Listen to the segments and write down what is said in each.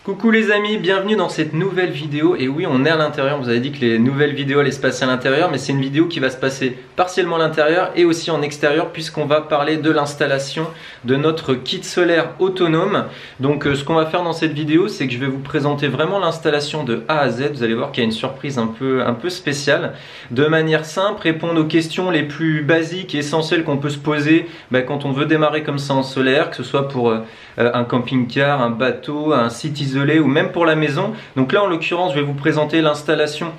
Coucou les amis, bienvenue dans cette nouvelle vidéo. Et oui, on est à l'intérieur, vous avez dit que les nouvelles vidéos allaient se passer à l'intérieur, mais c'est une vidéo qui va se passer partiellement à l'intérieur et aussi en extérieur, puisqu'on va parler de l'installation de notre kit solaire autonome. Donc ce qu'on va faire dans cette vidéo, c'est que je vais vous présenter vraiment l'installation de A à Z. Vous allez voir qu'il y a une surprise un peu spéciale. De manière simple, répondre aux questions les plus basiques et essentielles qu'on peut se poser quand on veut démarrer comme ça en solaire, que ce soit pour un camping-car, un bateau, un site isolé ou même pour la maison. Donc là en l'occurrence je vais vous présenter l'installation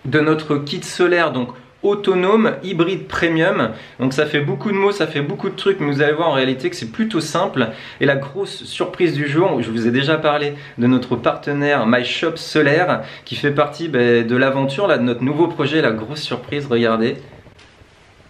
de notre kit solaire donc autonome hybride premium. Donc ça fait beaucoup de mots, ça fait beaucoup de trucs, mais vous allez voir en réalité que c'est plutôt simple. Et la grosse surprise du jour, je vous ai déjà parlé de notre partenaire My Shop Solaire qui fait partie de l'aventure de notre nouveau projet. La grosse surprise, regardez.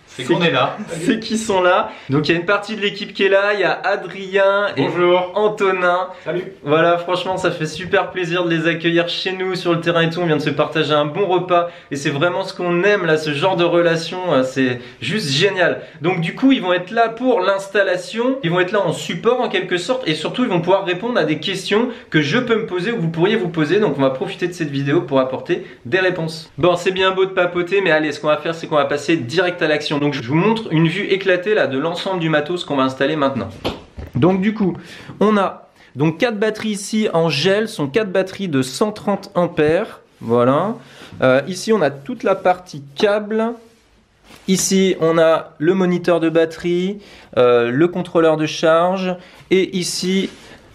C'est qu'on est là. C'est qui sont là. Donc il y a une partie de l'équipe qui est là. Il y a Adrien et Antonin. Salut. Voilà, franchement ça fait super plaisir de les accueillir chez nous sur le terrain et tout. On vient de se partager un bon repas et c'est vraiment ce qu'on aime là, ce genre de relation. C'est juste génial. Donc du coup ils vont être là pour l'installation. Ils vont être là en support en quelque sorte. Et surtout ils vont pouvoir répondre à des questions que je peux me poser ou que vous pourriez vous poser. Donc on va profiter de cette vidéo pour apporter des réponses. Bon, c'est bien beau de papoter, mais allez, ce qu'on va faire c'est qu'on va passer direct à l'action. Donc je vous montre une vue éclatée là de l'ensemble du matos qu'on va installer maintenant. Donc du coup, on a donc 4 batteries ici en gel, sont 4 batteries de 130 ampères. Voilà. Ici on a toute la partie câble. Ici on a le moniteur de batterie, le contrôleur de charge et ici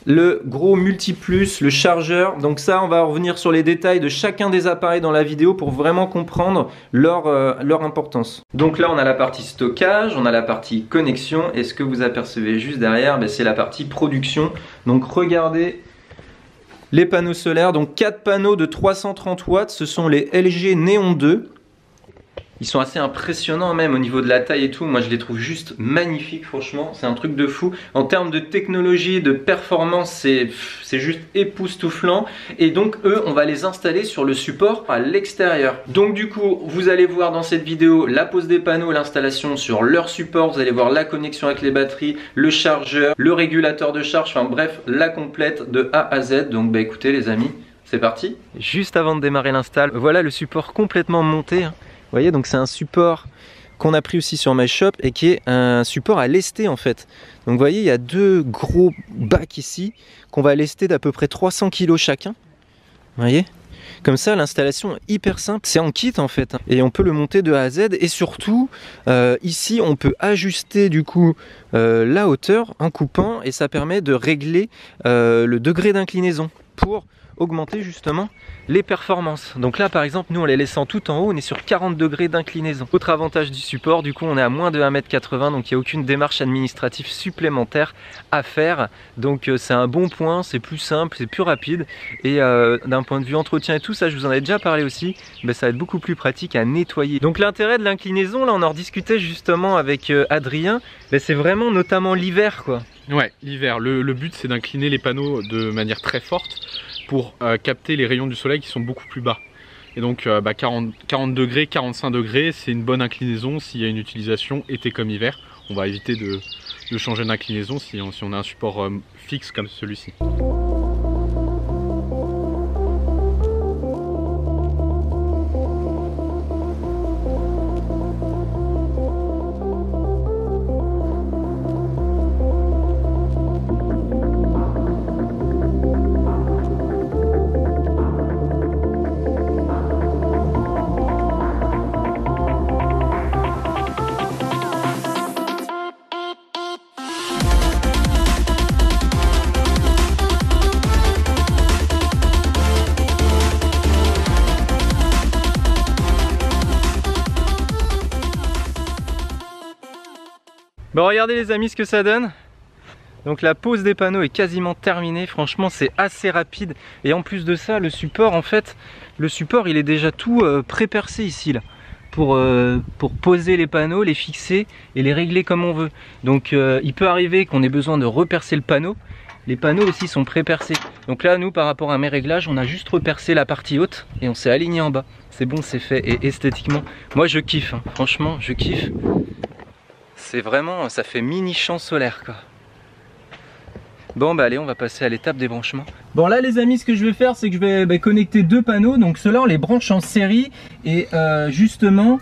le gros multiplus, le chargeur. Donc ça on va revenir sur les détails de chacun des appareils dans la vidéo pour vraiment comprendre leur importance. Donc là on a la partie stockage, on a la partie connexion et ce que vous apercevez juste derrière c'est la partie production. Donc regardez les panneaux solaires, donc 4 panneaux de 330 watts, ce sont les LG Neon 2. Ils sont assez impressionnants même au niveau de la taille et tout. Moi je les trouve juste magnifiques, franchement. C'est un truc de fou. En termes de technologie, de performance, c'est juste époustouflant. Et donc eux, on va les installer sur le support à l'extérieur. Donc du coup, vous allez voir dans cette vidéo la pose des panneaux, l'installation sur leur support. Vous allez voir la connexion avec les batteries, le chargeur, le régulateur de charge. Enfin bref, la complète de A à Z. Donc écoutez les amis, c'est parti. Juste avant de démarrer l'install, voilà le support complètement monté. Vous voyez, donc c'est un support qu'on a pris aussi sur My Shop et qui est un support à lester en fait. Donc vous voyez, il y a 2 gros bacs ici qu'on va lester d'à peu près 300 kg chacun. Vous voyez, comme ça l'installation est hyper simple, c'est en kit en fait. Et on peut le monter de A à Z et surtout ici on peut ajuster du coup la hauteur en coupant et ça permet de régler le degré d'inclinaison pour augmenter justement les performances. Donc là par exemple nous on les laissant tout en haut, on est sur 40 degrés d'inclinaison. Autre avantage du support, du coup on est à moins de 1,80 m, donc il n'y a aucune démarche administrative supplémentaire à faire. Donc c'est un bon point, c'est plus simple, c'est plus rapide et d'un point de vue entretien et tout ça, je vous en ai déjà parlé aussi, ça va être beaucoup plus pratique à nettoyer. Donc l'intérêt de l'inclinaison, là on en rediscutait justement avec Adrien, c'est vraiment notamment l'hiver quoi. Ouais, l'hiver. Le but c'est d'incliner les panneaux de manière très forte pour capter les rayons du soleil qui sont beaucoup plus bas. Et donc 40 degrés, 45 degrés, c'est une bonne inclinaison s'il y a une utilisation été comme hiver. On va éviter de changer d'inclinaison si on a un support fixe comme celui-ci. Bon regardez les amis ce que ça donne. Donc la pose des panneaux est quasiment terminée, franchement c'est assez rapide. Et en plus de ça le support en fait, le support il est déjà tout pré-percé ici là. Pour poser les panneaux, les fixer et les régler comme on veut. Donc il peut arriver qu'on ait besoin de repercer le panneau. Les panneaux aussi sont pré-percés. Donc là nous par rapport à mes réglages on a juste repercé la partie haute et on s'est aligné en bas. C'est bon, c'est fait et esthétiquement moi je kiffe hein. Franchement je kiffe. C'est vraiment, ça fait mini champ solaire quoi. Bon bah allez, on va passer à l'étape des branchements. Bon là les amis, ce que je vais faire, c'est que je vais connecter 2 panneaux. Donc ceux-là on les branche en série. Et justement,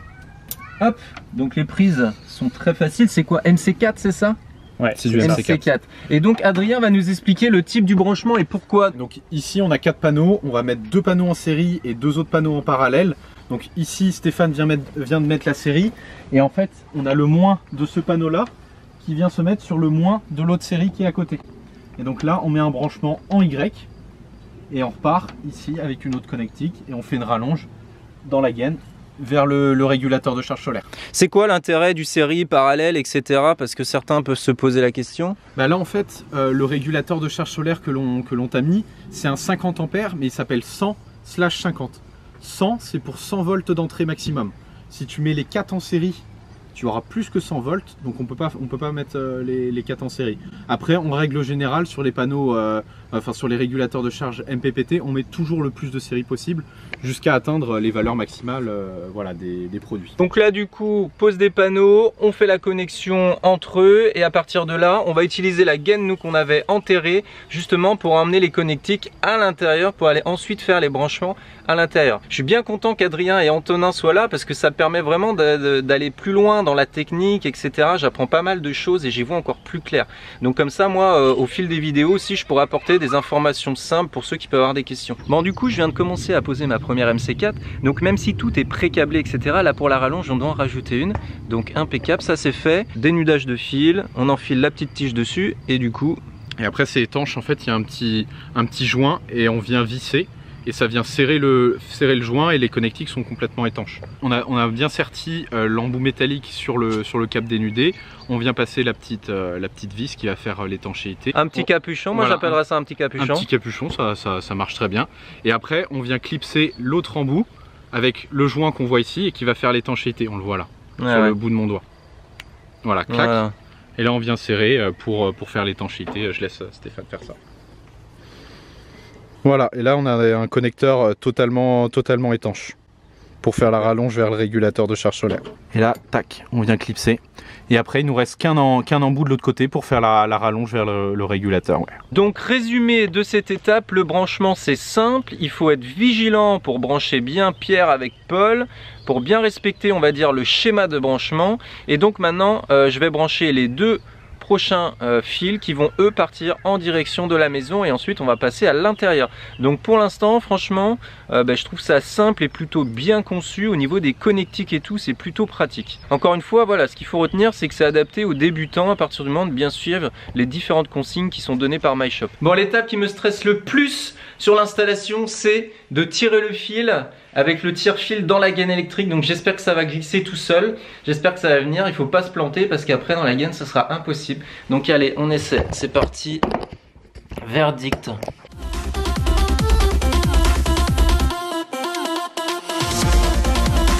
hop, donc les prises sont très faciles. C'est quoi, MC4, c'est ça? Ouais, c'est du MC4. Et donc Adrien va nous expliquer le type du branchement et pourquoi. Donc ici on a 4 panneaux, on va mettre 2 panneaux en série et 2 autres panneaux en parallèle. Donc ici Stéphane vient de mettre la série. Et en fait on a le moins de ce panneau là qui vient se mettre sur le moins de l'autre série qui est à côté. Et donc là on met un branchement en Y et on repart ici avec une autre connectique et on fait une rallonge dans la gaine vers le régulateur de charge solaire. C'est quoi l'intérêt du série, parallèle, etc. Parce que certains peuvent se poser la question. Bah là en fait le régulateur de charge solaire que l'on t'a mis, c'est un 50 ampères mais il s'appelle 100/50. 100 c'est pour 100 volts d'entrée maximum. Si tu mets les 4 en série, tu auras plus que 100 volts, donc on peut pas mettre les 4 en série. Après, en règle générale, sur les panneaux, enfin sur les régulateurs de charge MPPT, on met toujours le plus de série possible jusqu'à atteindre les valeurs maximales voilà, des produits. Donc là du coup, pose des panneaux, on fait la connexion entre eux et à partir de là, on va utiliser la gaine nous qu'on avait enterrée justement pour emmener les connectiques à l'intérieur pour aller ensuite faire les branchements à l'intérieur. Je suis bien content qu'Adrien et Antonin soient là parce que ça permet vraiment d'aller plus loin dans la technique, etc. J'apprends pas mal de choses et j'y vois encore plus clair. Donc comme ça, moi, au fil des vidéos aussi, je pourrais apporter des informations simples pour ceux qui peuvent avoir des questions. Bon, du coup, je viens de commencer à poser ma première MC4. Donc même si tout est pré-câblé, etc., là pour la rallonge, on doit en rajouter une. Donc impeccable, ça c'est fait. Dénudage de fil, on enfile la petite tige dessus et du coup... Et après c'est étanche, en fait, il y a un petit joint et on vient visser. Et ça vient serrer le joint et les connectiques sont complètement étanches. On a bien serti l'embout métallique sur le cap dénudé. On vient passer la petite vis qui va faire l'étanchéité. Un petit capuchon, moi voilà, j'appellerais ça un petit capuchon. Un petit capuchon, ça marche très bien. Et après on vient clipser l'autre embout avec le joint qu'on voit ici et qui va faire l'étanchéité. On le voit là, sur le bout de mon doigt. Voilà, clac. Voilà. Et là on vient serrer pour faire l'étanchéité. Je laisse Stéphane faire ça. Voilà, et là on a un connecteur totalement étanche pour faire la rallonge vers le régulateur de charge solaire. Et là, tac, on vient clipser. Et après, il nous reste qu'un embout de l'autre côté pour faire la rallonge vers le régulateur. Ouais. Donc, résumé de cette étape, le branchement c'est simple. Il faut être vigilant pour brancher bien Pierre avec Paul, pour bien respecter, on va dire, le schéma de branchement. Et donc maintenant, je vais brancher les 2 prochains fils qui vont eux partir en direction de la maison et ensuite on va passer à l'intérieur. Donc pour l'instant franchement je trouve ça simple et plutôt bien conçu au niveau des connectiques et tout, c'est plutôt pratique. Encore une fois voilà, ce qu'il faut retenir c'est que c'est adapté aux débutants à partir du moment de bien suivre les différentes consignes qui sont données par MyShop. Bon, l'étape qui me stresse le plus sur l'installation c'est de tirer le fil avec le tire-fil dans la gaine électrique. Donc j'espère que ça va glisser tout seul, j'espère que ça va venir, il faut pas se planter parce qu'après dans la gaine ça sera impossible. Donc allez, on essaie, c'est parti, verdict.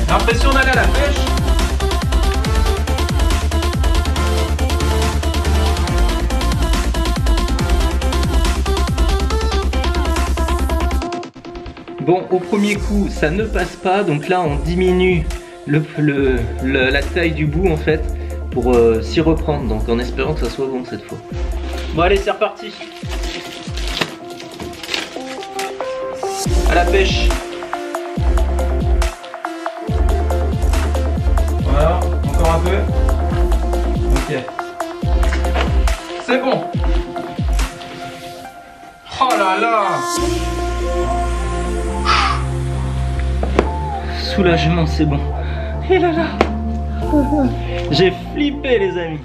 L'impression d'aller à la pêche. Bon, au premier coup, ça ne passe pas, donc là on diminue la taille du bout en fait pour s'y reprendre, donc en espérant que ça soit bon cette fois. Bon allez, c'est reparti. À la pêche. Voilà, encore un peu. Ok. C'est bon. Oh là là. Soulagement, c'est bon. Et là là, j'ai flippé les amis.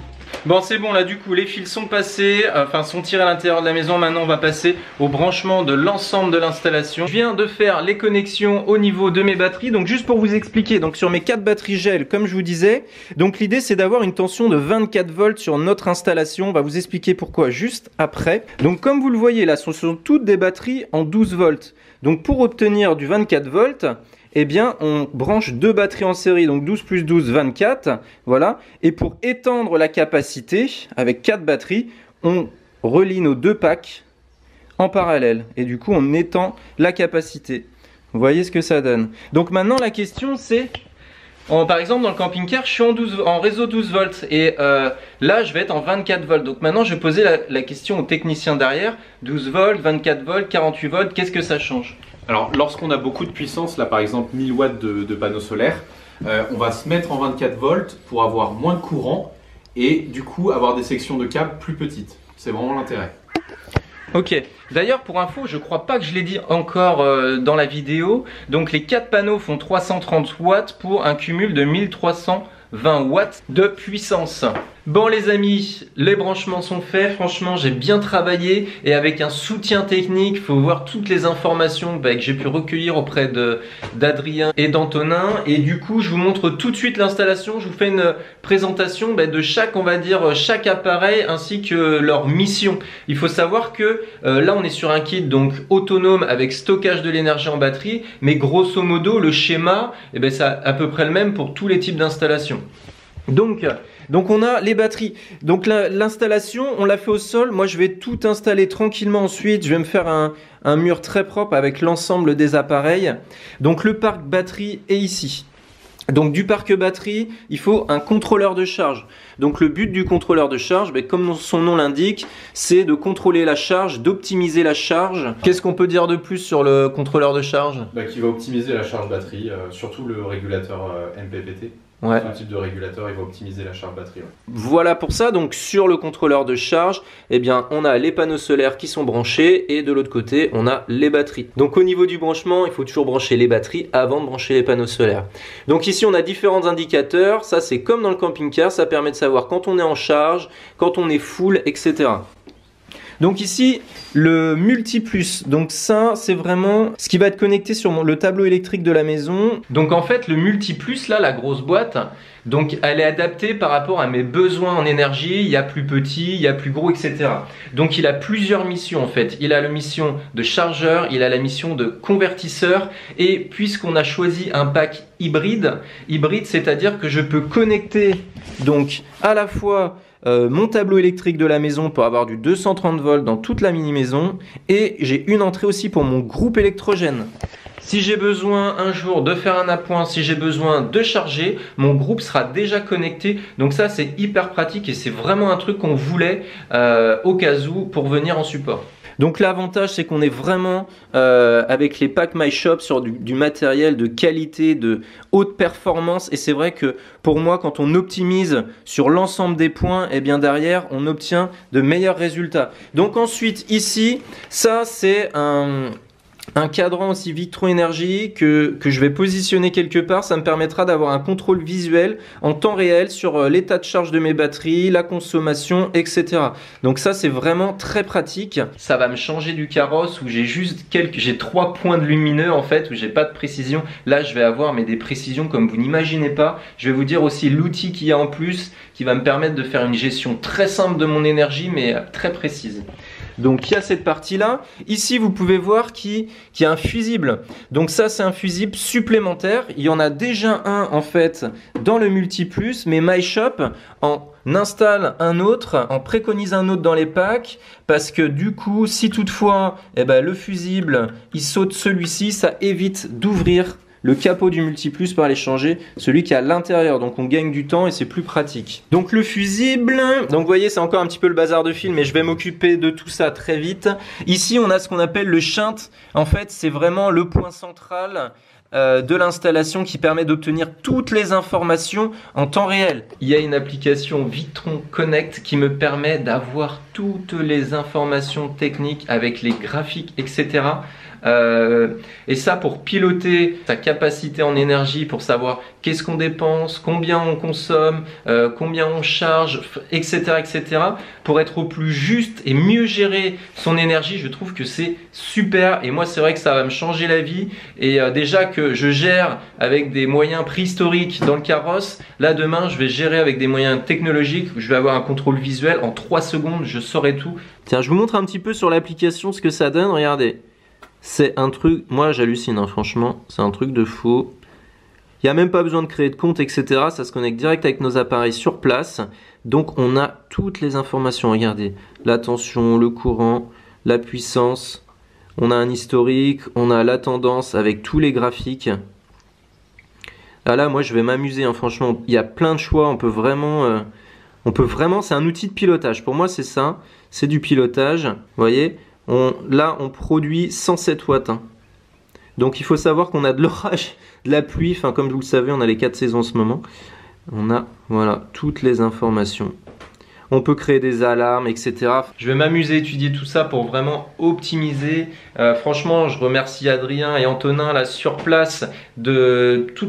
Bon c'est bon là du coup les fils sont passés, enfin sont tirés à l'intérieur de la maison. Maintenant on va passer au branchement de l'ensemble de l'installation. Je viens de faire les connexions au niveau de mes batteries. Donc juste pour vous expliquer, donc sur mes 4 batteries gel comme je vous disais, donc l'idée c'est d'avoir une tension de 24 volts sur notre installation. On va vous expliquer pourquoi juste après. Donc comme vous le voyez là, ce sont toutes des batteries en 12 volts. Donc pour obtenir du 24 volts, eh bien, on branche 2 batteries en série, donc 12 plus 12, 24, voilà. Et pour étendre la capacité, avec 4 batteries, on relie nos 2 packs en parallèle. Et du coup, on étend la capacité. Vous voyez ce que ça donne. Donc maintenant, la question c'est, Par exemple, dans le camping-car, je suis en réseau 12 volts et là, je vais être en 24 volts. Donc maintenant, je vais poser la question au technicien derrière. 12 volts, 24 volts, 48 volts, qu'est-ce que ça change? Alors, lorsqu'on a beaucoup de puissance, là par exemple 1000 watts de panneaux solaires, on va se mettre en 24 volts pour avoir moins de courant et du coup avoir des sections de câbles plus petites. C'est vraiment l'intérêt. Ok, d'ailleurs pour info, je crois pas que je l'ai dit encore dans la vidéo, donc les 4 panneaux font 330 watts pour un cumul de 1320 watts de puissance. Bon les amis, les branchements sont faits, franchement j'ai bien travaillé et avec un soutien technique, il faut voir toutes les informations que j'ai pu recueillir auprès d'Adrien et d'Antonin et du coup je vous montre tout de suite l'installation, je vous fais une présentation de chaque, on va dire, chaque appareil ainsi que leur mission. Il faut savoir que là on est sur un kit donc autonome avec stockage de l'énergie en batterie, mais grosso modo le schéma c'est à peu près le même pour tous les types d'installations. Donc on a les batteries. Donc l'installation, on l'a fait au sol. Moi je vais tout installer tranquillement ensuite. Je vais me faire un mur très propre avec l'ensemble des appareils. Donc le parc batterie est ici. Donc du parc batterie, il faut un contrôleur de charge. Donc le but du contrôleur de charge, comme son nom l'indique, c'est de contrôler la charge, d'optimiser la charge. Qu'est-ce qu'on peut dire de plus sur le contrôleur de charge? Qui va optimiser la charge batterie, surtout le régulateur MPPT. Ouais. Ce type de régulateur, il va optimiser la charge batterie. Ouais. Voilà pour ça, donc sur le contrôleur de charge, on a les panneaux solaires qui sont branchés et de l'autre côté, on a les batteries. Donc au niveau du branchement, il faut toujours brancher les batteries avant de brancher les panneaux solaires. Donc ici, on a différents indicateurs. Ça, c'est comme dans le camping-car, ça permet de savoir quand on est en charge, quand on est full, etc. Donc ici, le multiplus, donc ça c'est vraiment ce qui va être connecté sur le tableau électrique de la maison. Donc en fait le multiplus là, la grosse boîte, donc elle est adaptée par rapport à mes besoins en énergie. Il y a plus petit, il y a plus gros, etc. Donc il a plusieurs missions en fait. Il a la mission de chargeur, il a la mission de convertisseur et puisqu'on a choisi un pack hybride c'est-à-dire que je peux connecter donc à la fois mon tableau électrique de la maison pour avoir du 230 volts dans toute la mini maison et j'ai une entrée aussi pour mon groupe électrogène. Si j'ai besoin un jour de faire un appoint, si j'ai besoin de charger, mon groupe sera déjà connecté. Donc ça c'est hyper pratique et c'est vraiment un truc qu'on voulait au cas où pour venir en support. Donc l'avantage c'est qu'on est vraiment avec les packs MyShop sur du matériel de qualité, de haute performance et c'est vrai que pour moi quand on optimise sur l'ensemble des points, derrière on obtient de meilleurs résultats. Donc ensuite ici, ça c'est un cadran aussi Victron Energy que je vais positionner quelque part. Ça me permettra d'avoir un contrôle visuel en temps réel sur l'état de charge de mes batteries, la consommation, etc. Donc ça c'est vraiment très pratique. Ça va me changer du carrosse où j'ai 3 points de lumineux en fait où j'ai pas de précision. Là je vais avoir des précisions comme vous n'imaginez pas. Je vais vous dire aussi l'outil qu'il y a en plus qui va me permettre de faire une gestion très simple de mon énergie mais très précise. Donc il y a cette partie là. Ici vous pouvez voir qu'il y a un fusible. Donc ça c'est un fusible supplémentaire. Il y en a déjà un en fait dans le multiplus, mais MyShop en installe un autre, en préconise un autre dans les packs parce que du coup si toutefois le fusible il saute celui-ci, ça évite d'ouvrir le capot du multiplus pour aller changer celui qui est à l'intérieur, donc on gagne du temps et c'est plus pratique. Donc le fusible, donc vous voyez c'est encore un petit peu le bazar de fil mais je vais m'occuper de tout ça très vite. Ici on a ce qu'on appelle le shunt, en fait c'est vraiment le point central de l'installation qui permet d'obtenir toutes les informations en temps réel. Il y a une application Victron Connect qui me permet d'avoir toutes les informations techniques avec les graphiques, etc. Et ça pour piloter sa capacité en énergie, pour savoir qu'est-ce qu'on dépense, combien on consomme, combien on charge, etc., etc. Pour être au plus juste et mieux gérer son énergie, je trouve que c'est super. Et moi c'est vrai que ça va me changer la vie. Et déjà que je gère avec des moyens préhistoriques dans le carrosse, là demain je vais gérer avec des moyens technologiques où je vais avoir un contrôle visuel en 3 secondes, je saurai tout. Tiens, je vous montre un petit peu sur l'application ce que ça donne, regardez. C'est un truc, moi j'hallucine hein, franchement, c'est un truc de fou. Il n'y a même pas besoin de créer de compte, etc. Ça se connecte direct avec nos appareils sur place. Donc on a toutes les informations, regardez. La tension, le courant, la puissance. On a un historique, on a la tendance avec tous les graphiques. Ah là, moi je vais m'amuser, hein, franchement. Il y a plein de choix, on peut vraiment, c'est un outil de pilotage. Pour moi, c'est ça, c'est du pilotage. Vous voyez, là, on produit 107 watts. Hein. Donc il faut savoir qu'on a de l'orage, de la pluie. Enfin, comme vous le savez, on a les 4 saisons en ce moment. On a, voilà, toutes les informations. On peut créer des alarmes, etc. Je vais m'amuser à étudier tout ça pour vraiment optimiser. Franchement, je remercie Adrien et Antonin là sur place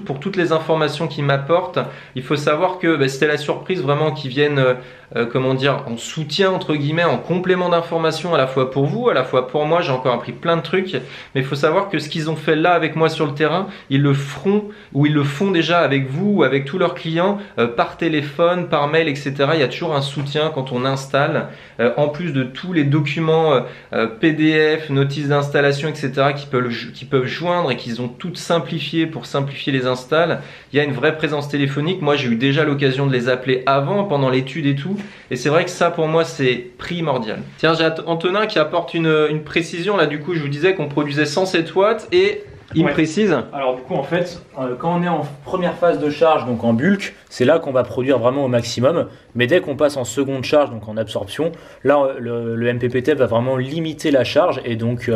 pour toutes les informations qu'ils m'apportent. Il faut savoir que c'était la surprise vraiment qu'ils viennent, comment dire, en soutien entre guillemets, en complément d'informations à la fois pour vous, à la fois pour moi. J'ai encore appris plein de trucs. Mais il faut savoir que ce qu'ils ont fait là avec moi sur le terrain, ils le feront ou ils le font déjà avec vous ou avec tous leurs clients par téléphone, par mail, etc. Il y a toujours un soutien quand on installe, en plus de tous les documents PDF, notices d'installation, etc. qui peuvent joindre et qu'ils ont toutes simplifiées pour simplifier les installs. Il y a une vraie présence téléphonique. Moi, j'ai eu déjà l'occasion de les appeler avant, pendant l'étude et tout. Et c'est vrai que ça, pour moi, c'est primordial. Tiens, j'ai Antonin qui apporte une précision. Là, du coup, je vous disais qu'on produisait 107 watts et il me précise. Alors du coup en fait, quand on est en première phase de charge, donc en bulk, c'est là qu'on va produire vraiment au maximum. Mais dès qu'on passe en seconde charge, donc en absorption, là le MPPT va vraiment limiter la charge et donc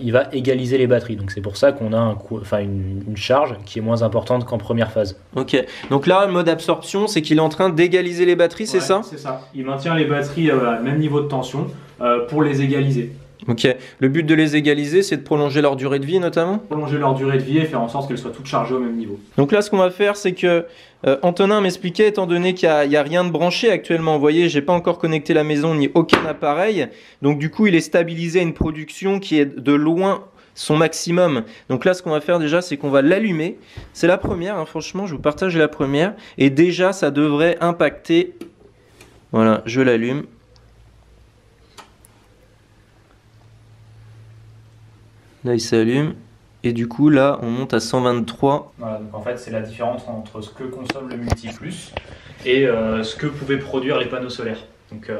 il va égaliser les batteries. Donc c'est pour ça qu'on a une charge qui est moins importante qu'en première phase. Ok, donc là le mode absorption, c'est qu'il est en train d'égaliser les batteries, c'est ça? C'est ça, il maintient les batteries à même niveau de tension pour les égaliser. Ok, le but de les égaliser, c'est de prolonger leur durée de vie notamment? Prolonger leur durée de vie et faire en sorte qu'elles soient toutes chargées au même niveau. Donc là, ce qu'on va faire, c'est que Antonin m'expliquait, étant donné qu'il n'y a rien de branché actuellement, vous voyez, j'ai pas encore connecté la maison ni aucun appareil, donc du coup, il est stabilisé à une production qui est de loin son maximum. Donc là, ce qu'on va faire déjà, c'est qu'on va l'allumer. C'est la première, hein, franchement, je vous partage la première, et déjà, ça devrait impacter. Voilà, je l'allume. Là, il s'allume. Et du coup, là, on monte à 123. Voilà, donc en fait, c'est la différence entre ce que consomme le MultiPlus et ce que pouvaient produire les panneaux solaires. Donc,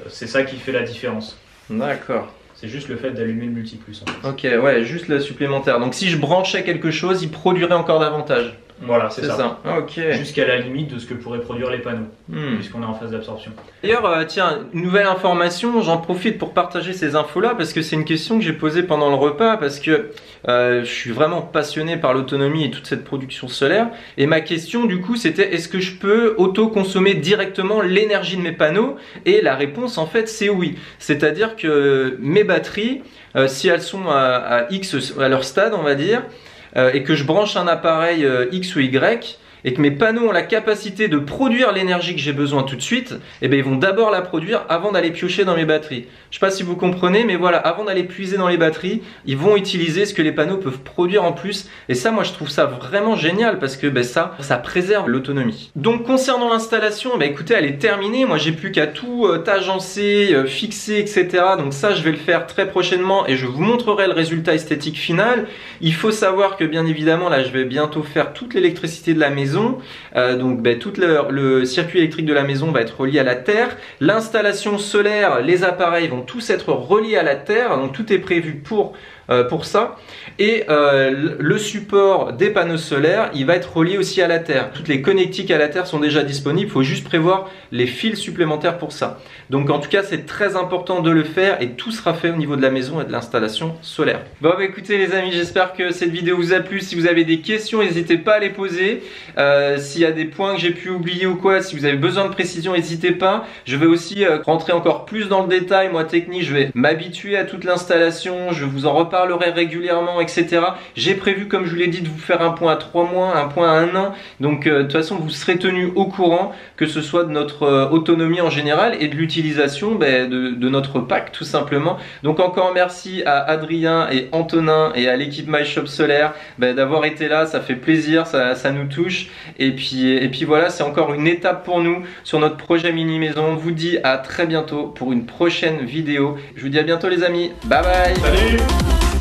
c'est ça qui fait la différence. D'accord. C'est juste le fait d'allumer le MultiPlus. En Ok, fait. ouais, juste le supplémentaire. Donc, si je branchais quelque chose, il produirait encore davantage. Voilà, c'est ça. Ok. Jusqu'à la limite de ce que pourraient produire les panneaux, puisqu'on est en phase d'absorption. D'ailleurs, tiens, une nouvelle information, j'en profite pour partager ces infos-là, parce que c'est une question que j'ai posée pendant le repas, parce que je suis vraiment passionné par l'autonomie et toute cette production solaire. Et ma question, du coup, c'était est-ce que je peux auto-consommer directement l'énergie de mes panneaux? Et la réponse, en fait, c'est oui. C'est-à-dire que mes batteries, si elles sont à X, à leur stade, on va dire, et que je branche un appareil X ou Y et que mes panneaux ont la capacité de produire l'énergie que j'ai besoin tout de suite, et bien ils vont d'abord la produire avant d'aller piocher dans mes batteries. Je ne sais pas si vous comprenez, mais voilà, avant d'aller puiser dans les batteries, ils vont utiliser ce que les panneaux peuvent produire en plus. Et ça, moi, je trouve ça vraiment génial parce que ça préserve l'autonomie. Donc, concernant l'installation, écoutez, elle est terminée. Moi, j'ai plus qu'à tout agencer, fixer, etc. Donc ça, je vais le faire très prochainement et je vous montrerai le résultat esthétique final. Il faut savoir que, bien évidemment, là, je vais bientôt faire toute l'électricité de la maison. Donc tout le circuit électrique de la maison va être relié à la terre. L'installation solaire, les appareils vont tous être reliés à la terre. Donc tout est prévu pour ça. Et le support des panneaux solaires, il va être relié aussi à la terre. Toutes les connectiques à la terre sont déjà disponibles. Il faut juste prévoir les fils supplémentaires pour ça. Donc en tout cas, c'est très important de le faire et tout sera fait au niveau de la maison et de l'installation solaire. Bon écoutez les amis, j'espère que cette vidéo vous a plu. Si vous avez des questions, n'hésitez pas à les poser. S'il y a des points que j'ai pu oublier ou quoi, si vous avez besoin de précision, n'hésitez pas. Je vais aussi rentrer encore plus dans le détail. Moi technique, je vais m'habituer à toute l'installation. Je vous en reparlerai régulièrement, etc. J'ai prévu, comme je vous l'ai dit, de vous faire un point à 3 mois, un point à 1 an. Donc de toute façon, vous serez tenu au courant, que ce soit de notre autonomie en général et de l'utilisation de notre pack tout simplement. Donc encore merci à Adrien et Antonin et à l'équipe MyShop Solaire d'avoir été là, ça fait plaisir, ça nous touche. Et puis voilà, c'est encore une étape pour nous sur notre projet mini maison. On vous dit à très bientôt pour une prochaine vidéo. Je vous dis à bientôt les amis, bye bye. Salut.